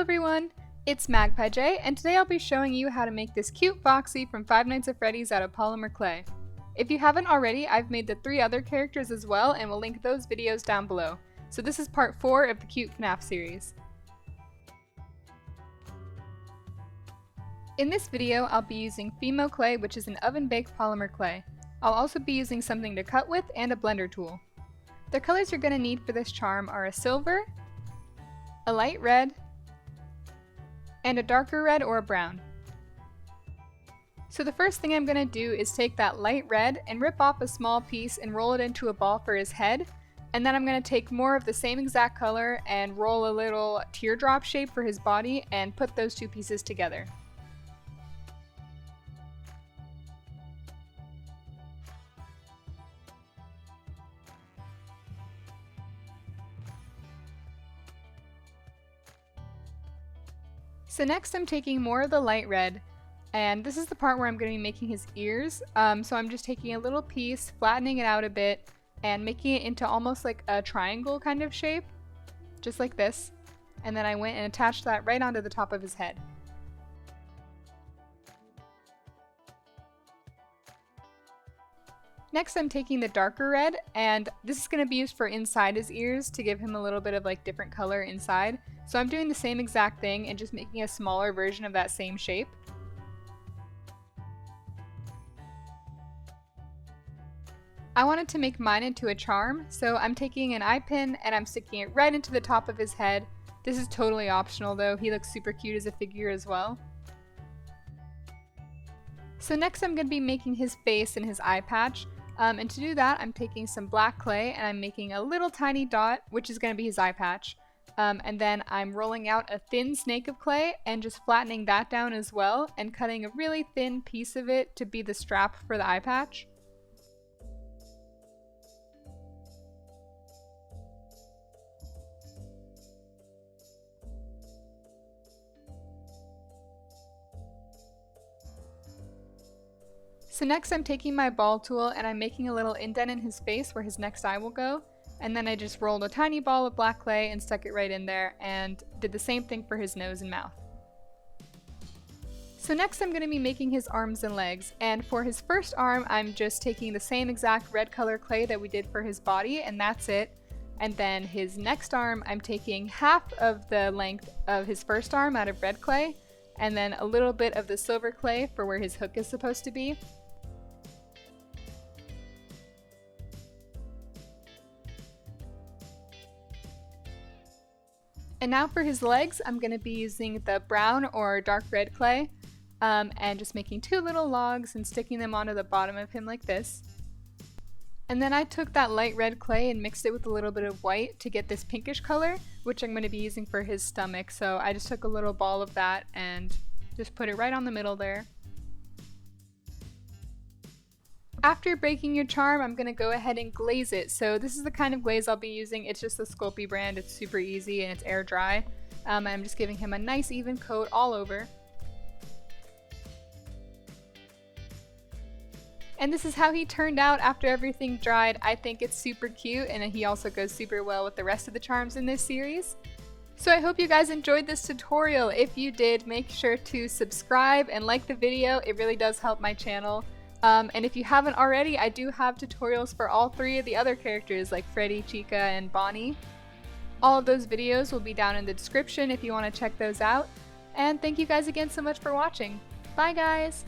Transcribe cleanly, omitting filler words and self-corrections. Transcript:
everyone! It's MagpiejayM, and today I'll be showing you how to make this cute Foxy from Five Nights at Freddy's out of polymer clay. If you haven't already, I've made the 3 other characters as well, and we'll link those videos down below. So this is part 4 of the Cute FNAF series. In this video, I'll be using premo clay, which is an oven-baked polymer clay. I'll also be using something to cut with and a blender tool. The colors you're going to need for this charm are a silver, a light red, and a darker red or a brown. So the first thing I'm going to do is take that light red and rip off a small piece and roll it into a ball for his head, and then I'm going to take more of the same exact color and roll a little teardrop shape for his body and put those 2 pieces together. So next I'm taking more of the light red, and this is the part where I'm going to be making his ears. So I'm just taking a little piece, flattening it out a bit, and making it into almost like a triangle kind of shape, just like this. And then I went and attached that right onto the top of his head. Next I'm taking the darker red, and this is going to be used for inside his ears to give him a little bit of like different color inside. So I'm doing the same exact thing and just making a smaller version of that same shape. I wanted to make mine into a charm, so I'm taking an eye pin and I'm sticking it right into the top of his head. This is totally optional though, he looks super cute as a figure as well. So next I'm going to be making his face and his eye patch. And to do that, I'm taking some black clay and I'm making a little tiny dot, which is going to be his eye patch. And then I'm rolling out a thin snake of clay and just flattening that down as well and cutting a really thin piece of it to be the strap for the eye patch. So next I'm taking my ball tool and I'm making a little indent in his face where his next eye will go. And then I just rolled a tiny ball of black clay and stuck it right in there and did the same thing for his nose and mouth. So next I'm going to be making his arms and legs, and for his first arm I'm just taking the same exact red color clay that we did for his body, and that's it. And then his next arm I'm taking half of the length of his first arm out of red clay, and then a little bit of the silver clay for where his hook is supposed to be. And now for his legs, I'm going to be using the brown or dark red clay and just making 2 little logs and sticking them onto the bottom of him like this. And then I took that light red clay and mixed it with a little bit of white to get this pinkish color, which I'm going to be using for his stomach. So I just took a little ball of that and just put it right on the middle there. After breaking your charm, I'm going to go ahead and glaze it. So this is the kind of glaze I'll be using. It's just the Sculpey brand. It's super easy and it's air dry. I'm just giving him a nice even coat all over. And this is how he turned out after everything dried. I think it's super cute, and he also goes super well with the rest of the charms in this series. So I hope you guys enjoyed this tutorial. If you did, make sure to subscribe and like the video. It really does help my channel. And if you haven't already, I do have tutorials for all 3 of the other characters like Freddy, Chica, and Bonnie. All of those videos will be down in the description if you want to check those out. And thank you guys again so much for watching. Bye guys!